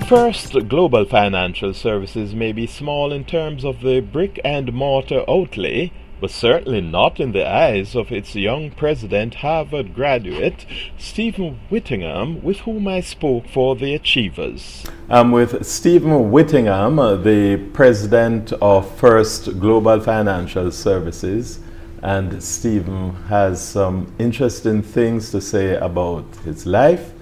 First Global Financial Services may be small in terms of the brick and mortar outlay, but certainly not in the eyes of its young president, Harvard graduate Stephen Whittingham, with whom I spoke for The Achievers. I'm with Stephen Whittingham, the president of First Global Financial Services, and Stephen has some interesting things to say about his life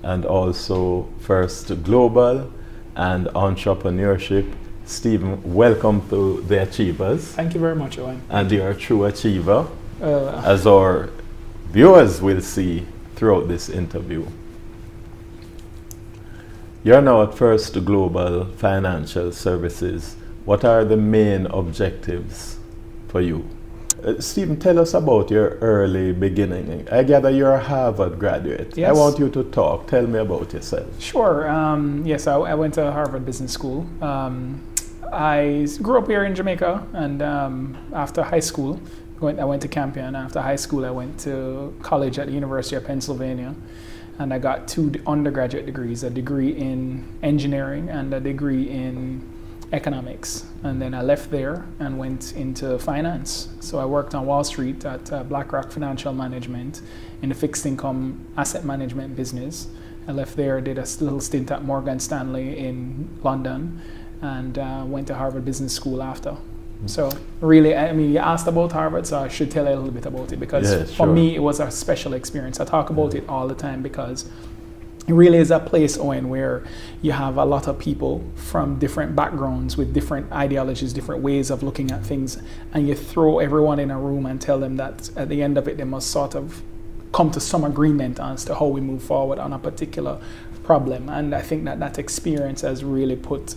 and also First Global and entrepreneurship. Stephen, welcome to The Achievers. Thank you very much, Owen. And you're a true achiever, as our viewers will see throughout this interview. You're now at First Global Financial Services. What are the main objectives for you? Stephen, tell us about your early beginning. I gather you're a Harvard graduate. Yes. I want you to talk. Tell me about yourself. Sure. Yes, I went to Harvard Business School. I grew up here in Jamaica, and after high school, I went to Campion. After high school, I went to college at the University of Pennsylvania, and I got 2 undergraduate degrees, a degree in engineering and a degree in economics. And then I left there and went into finance. So I worked on Wall Street at BlackRock Financial Management in the fixed income asset management business. I left there, did a little stint at Morgan Stanley in London, and went to Harvard Business School after. So really, I mean, you asked about Harvard, so I should tell you a little bit about it, because for me, it was a special experience. I talk about it all the time because it really is a place, Owen, where you have a lot of people from different backgrounds with different ideologies, different ways of looking at things, and you throw everyone in a room and tell them that at the end of it, they must sort of come to some agreement as to how we move forward on a particular problem. And I think that experience has really put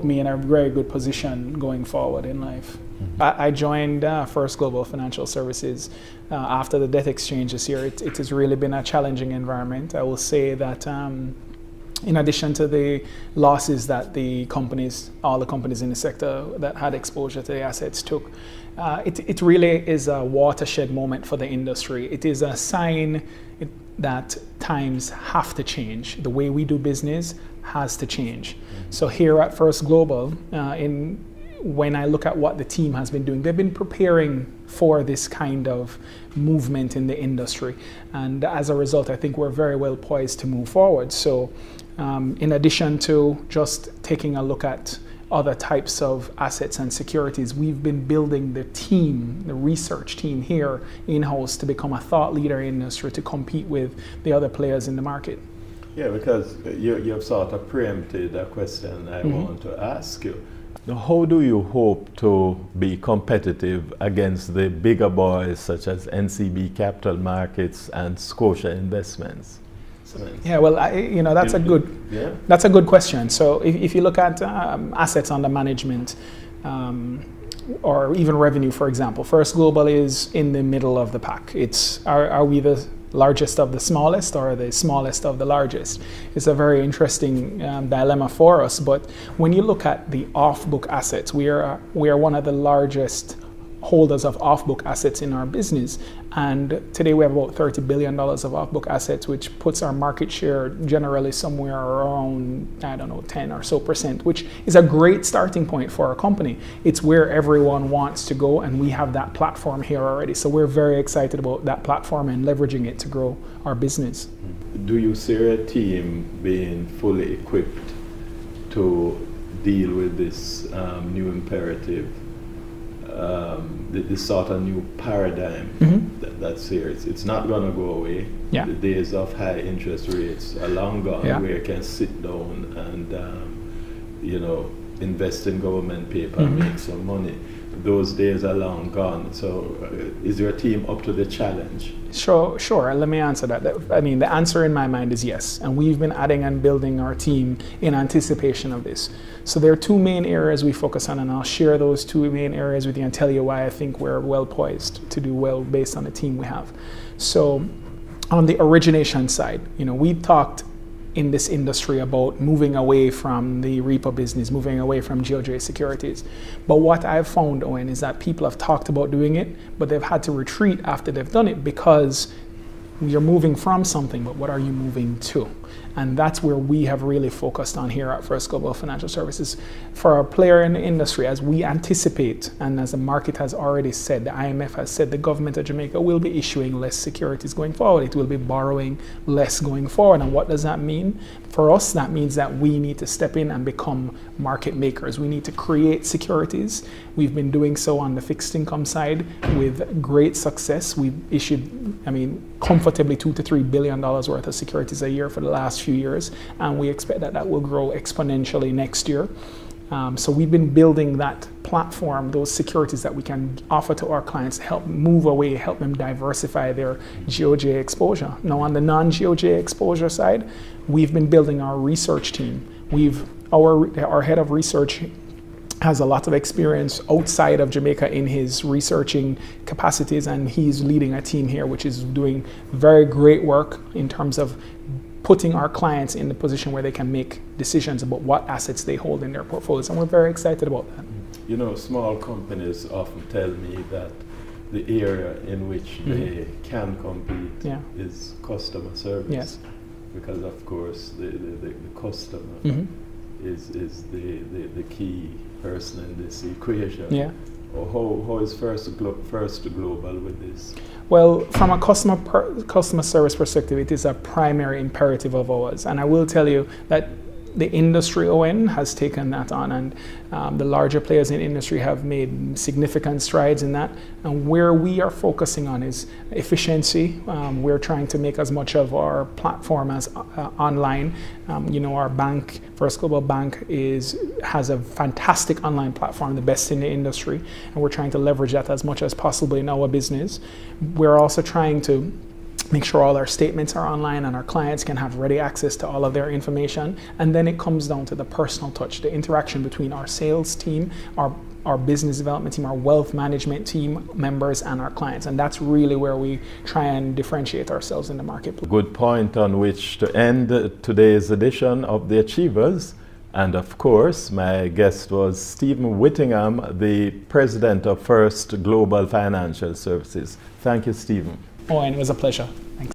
me in a very good position going forward in life. I joined First Global Financial Services after the debt exchange this year. It has really been a challenging environment. I will say that in addition to the losses that all the companies in the sector that had exposure to the assets took, it really is a watershed moment for the industry. It is a sign that times have to change. The way we do business has to change. So here at First Global, when I look at what the team has been doing, they've been preparing for this kind of movement in the industry. And as a result, I think we're very well poised to move forward. So in addition to just taking a look at other types of assets and securities, we've been building the team, the research team here in-house to become a thought leader in the industry to compete with the other players in the market. Yeah, because you've sort of preempted a question I want to ask you. Now, how do you hope to be competitive against the bigger boys such as NCB Capital Markets and Scotia Investments? Yeah, well, that's a good question. So if you look at assets under management or even revenue, for example, First Global is in the middle of the pack. Are we the largest of the smallest or the smallest of the largest? It's a very interesting dilemma for us. But when you look at the off-book assets, we are one of the largest holders of off-book assets in our business. And today we have about $30 billion of off-book assets, which puts our market share generally somewhere around, 10 or so percent, which is a great starting point for our company. It's where everyone wants to go, and we have that platform here already. So we're very excited about that platform and leveraging it to grow our business. Do you see your team being fully equipped to deal with this new imperative? This sort of new paradigm that's here. It's not going to go away. Yeah. The days of high interest rates are long gone, where you can sit down and invest in government paper and make some money. Those days are long gone. So is your team up to the challenge? Sure. Let me answer that. I mean, the answer in my mind is yes. And we've been adding and building our team in anticipation of this. So there are 2 main areas we focus on, and I'll share those 2 main areas with you and tell you why I think we're well poised to do well based on the team we have. So on the origination side, we've talked in this industry about moving away from the repo business, moving away from GOJ securities. But what I've found, Owen, is that people have talked about doing it, but they've had to retreat after they've done it because you're moving from something, but what are you moving to? And that's where we have really focused on here at First Global Financial Services. For a player in the industry, as we anticipate, and as the market has already said, the IMF has said the government of Jamaica will be issuing less securities going forward. It will be borrowing less going forward. And what does that mean? For us, that means that we need to step in and become market makers. We need to create securities. We've been doing so on the fixed income side with great success. We've issued, comfortably $2 to $3 billion worth of securities a year for the last few years, and we expect that will grow exponentially next year. So we've been building that platform, those securities that we can offer to our clients, help move away, help them diversify their GOJ exposure. Now on the non-GOJ exposure side, we've been building our research team. Our head of research has a lot of experience outside of Jamaica in his researching capacities, and he's leading a team here which is doing very great work in terms of putting our clients in the position where they can make decisions about what assets they hold in their portfolios, and we're very excited about that. Small companies often tell me that the area in which they can compete is customer service. Yes. Because of course the customer is the key person in this equation. Yeah. How is First Global with this? Well, from a customer service perspective, it is a primary imperative of ours. And I will tell you that the industry ON has taken that on, and the larger players in the industry have made significant strides in that. And where we are focusing on is efficiency. We're trying to make as much of our platform as online. Our bank, First Global Bank, has a fantastic online platform, the best in the industry, and we're trying to leverage that as much as possible in our business. We're also trying to make sure all our statements are online and our clients can have ready access to all of their information. And then it comes down to the personal touch, the interaction between our sales team, our business development team, our wealth management team members, and our clients. And that's really where we try and differentiate ourselves in the marketplace. Good point on which to end today's edition of The Achievers. And of course, my guest was Stephen Whittingham, the president of First Global Financial Services. Thank you, Stephen. Oh, and it was a pleasure. Thanks.